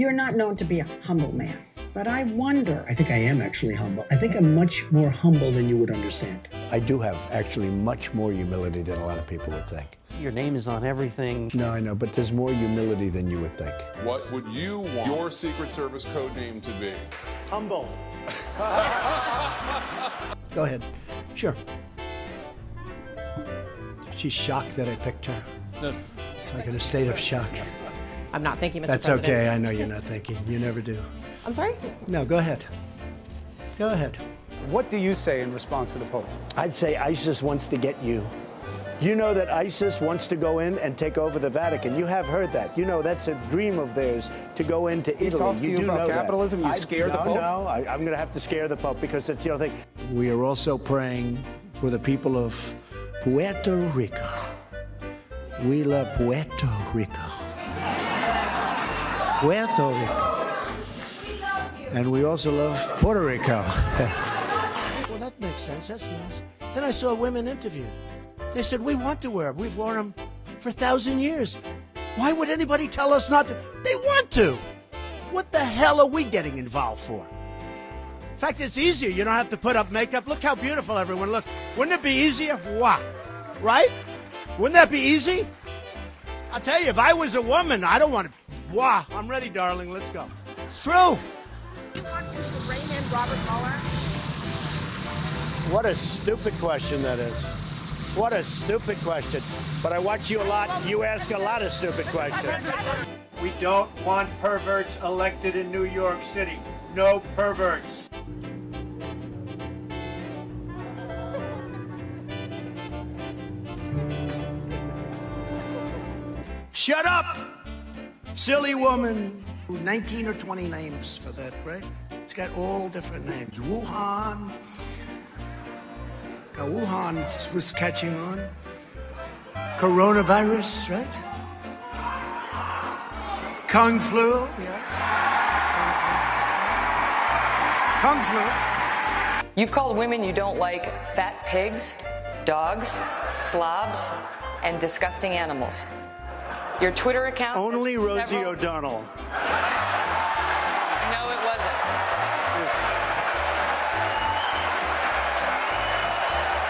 You're not known to be a humble man, but I wonder. I think I am actually humble. I think I'm much more humble than you would understand. I do have actually much more humility than a lot of people would think. Your name is on everything. No, I know, but there's more humility than you would think. What would you want your Secret Service code name to be? Humble. Go ahead. Sure. She's shocked that I picked her. It's like in a state of shock. I'm not thinking, Mr. That's President. okay. I know you're not thinking. You never do. I'm sorry? No, go ahead. Go ahead. What do you say in response to the Pope? I'd say ISIS wants to get you. You know that ISIS wants to go in and take over the Vatican. You have heard that. You know that's a dream of theirs to go into Italy. He talks to you do about know capitalism? That. You scare the Pope? No, I'm going to have to scare the Pope because it's, thing. We are also praying for the people of Puerto Rico. We love Puerto Rico. Puerto Rico. And we also love Puerto Rico. Well, that makes sense. That's nice. Then I saw women interviewed. They said, we want to wear them. We've worn them for 1,000 years. Why would anybody tell us not to? They want to. What the hell are we getting involved for? In fact, it's easier. You don't have to put up makeup. Look how beautiful everyone looks. Wouldn't it be easier? What? Right? Wouldn't that be easy? I'll tell you, if I was a woman, I don't want to. Wow, I'm ready, darling. Let's go. It's true. What a stupid question that is. What a stupid question. But I watch you a lot. You ask a lot of stupid questions. We don't want perverts elected in New York City. No perverts. Shut up, silly woman. 19 or 20 names for that, right? It's got all different names. Wuhan. Wuhan was catching on. Coronavirus, right? Kung flu, yeah. Kung flu. You've called women you don't like fat pigs, dogs, slobs, and disgusting animals. Your Twitter account... Only Rosie O'Donnell. No, it wasn't.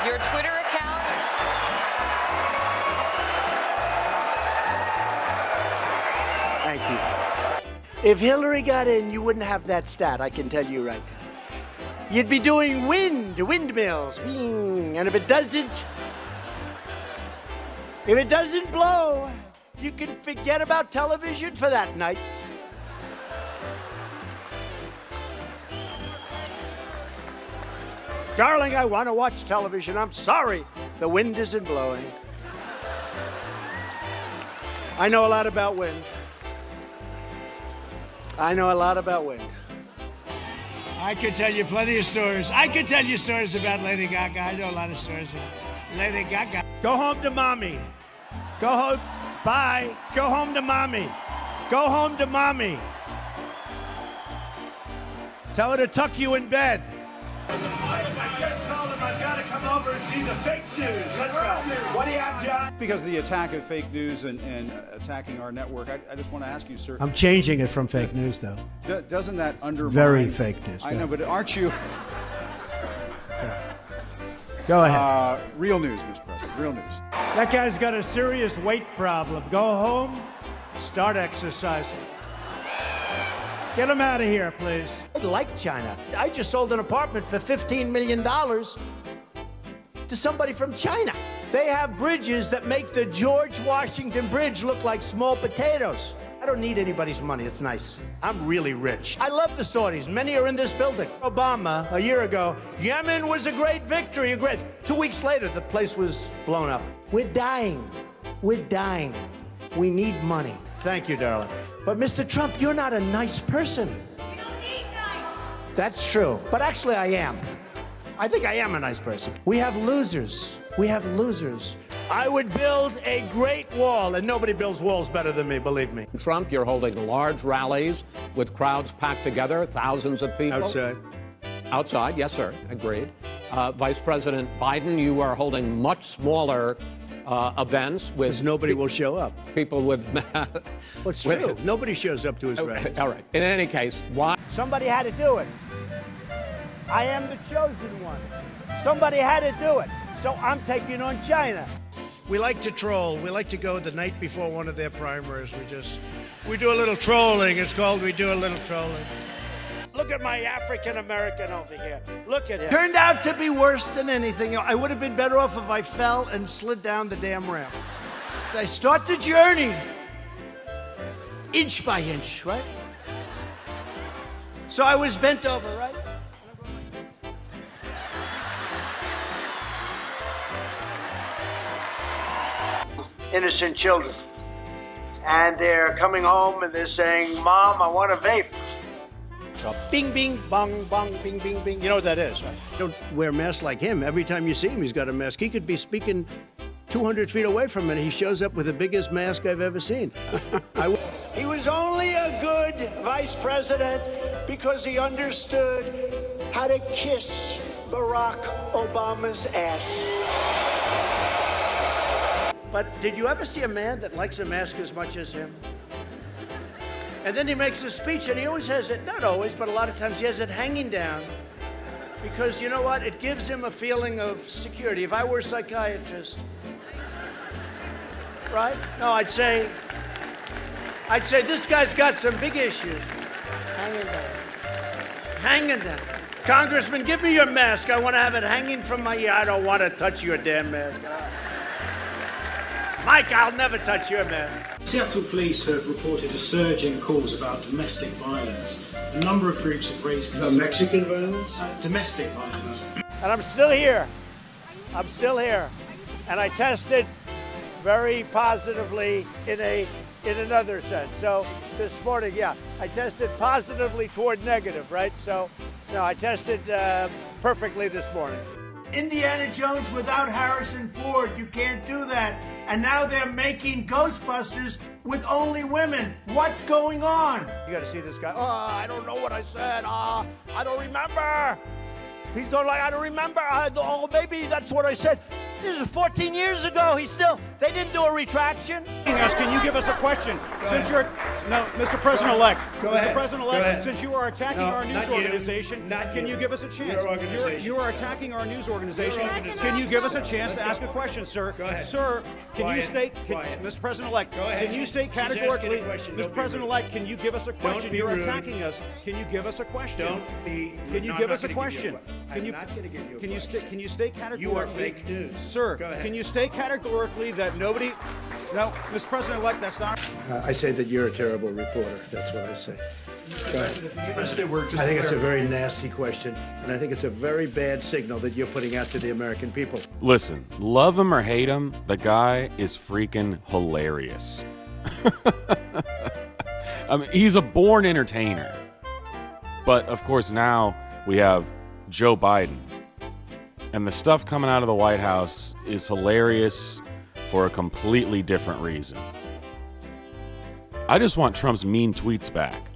Your Twitter account... Thank you. If Hillary got in, you wouldn't have that stat, I can tell you right now. You'd be doing windmills. And if it doesn't blow, you can forget about television for that night. Darling, I want to watch television. I'm sorry, the wind isn't blowing. I know a lot about wind. I know a lot about wind. I could tell you plenty of stories. I could tell you stories about Lady Gaga. I know a lot of stories about Lady Gaga. Go home to mommy. Go home. Bye. Go home to mommy. Go home to mommy. Tell her to tuck you in bed. I just told him I've got to come over and see the fake news. Let's go. What do you have, John? Because of the attack of fake news and attacking our network, I just want to ask you, sir. I'm changing it from fake news, though. Doesn't that undermine... Very fake news. I know, but aren't you... Go ahead. Real news, Mr. President, real news. That guy's got a serious weight problem. Go home, start exercising. Get him out of here, please. I like China. I just sold an apartment for $15 million to somebody from China. They have bridges that make the George Washington Bridge look like small potatoes. I don't need anybody's money. It's nice. I'm really rich. I love the Saudis. Many are in this building. Obama, a year ago, Yemen was a great victory. 2 weeks later, the place was blown up. We're dying. We're dying. We need money. Thank you, darling. But Mr. Trump, you're not a nice person. You don't need nice. That's true. But actually, I am. I think I am a nice person. We have losers. We have losers. I would build a great wall, and nobody builds walls better than me, believe me. Trump, you're holding large rallies with crowds packed together, thousands of people. Outside. Outside, yes, sir. Agreed. Vice President Biden, you are holding much smaller events with Because nobody will show up. people with. What's true? Nobody shows up to his rallies. All right. In any case, why? Somebody had to do it. I am the chosen one. Somebody had to do it. So I'm taking on China. We like to troll. We like to go the night before one of their primaries. We do a little trolling. It's called we do a little trolling. Look at my African American over here. Look at him. Turned out to be worse than anything. I would have been better off if I fell and slid down the damn ramp. So I start the journey inch by inch, right? So I was bent over, right? Innocent children. And they're coming home and they're saying, Mom, I want a vape. So bing, bing, bong, bong, bing, bing, bing. You know what that is, right? Don't wear masks like him. Every time you see him, he's got a mask. He could be speaking 200 feet away from it. He shows up with the biggest mask I've ever seen. He was only a good vice president because he understood how to kiss Barack Obama's ass. But did you ever see a man that likes a mask as much as him? And then he makes a speech and he always has it, not always, but a lot of times he has it hanging down. Because you know what? It gives him a feeling of security. If I were a psychiatrist, right? No, I'd say this guy's got some big issues. Hanging down. Hanging down. Congressman, give me your mask. I want to have it hanging from my ear. I don't want to touch your damn mask. Mike, I'll never touch your mask. Seattle police have reported a surge in calls about domestic violence. A number of groups have raised concerns. Mexican violence? Domestic violence. And I'm still here. I'm still here. And I tested very positively in another sense. So this morning, yeah, I tested positively toward negative, right? So, no, I tested perfectly this morning. Indiana Jones without Harrison Ford. You can't do that. And now they're making Ghostbusters with only women. What's going on? You got to see this guy. Oh, I don't know what I said. I don't remember. He's going like, I don't remember. Oh, maybe that's what I said. This is 14 years ago. They didn't do a retraction. Can you give us a question? Mr. President-elect. Go ahead. Mr. President-elect, since you are attacking our news organization, can you give us a chance? Your organization. You are attacking our news organization. Your organization. Can you give us a chance to ask a question, sir? Go ahead. Sir, can you state, Quiet. Mr. President-elect, Go ahead. can you state She's asking categorically, a question. Mr. Don't be President-elect, can you give us a question? be You're rude. attacking us. Can you give us a question? Don't be. Can you No, give I'm us a not gonna give you question? I'm not going to give you a question. Can you state categorically? You are fake news. Sir, Go ahead. can you state categorically that nobody... No, Mr. President-elect, that's not... I say that you're a terrible reporter. That's what I say. Go ahead. I think it's a very nasty question, and I think it's a very bad signal that you're putting out to the American people. Listen, love him or hate him, the guy is freaking hilarious. I mean, he's a born entertainer. But, of course, now we have Joe Biden. And the stuff coming out of the White House is hilarious for a completely different reason. I just want Trump's mean tweets back.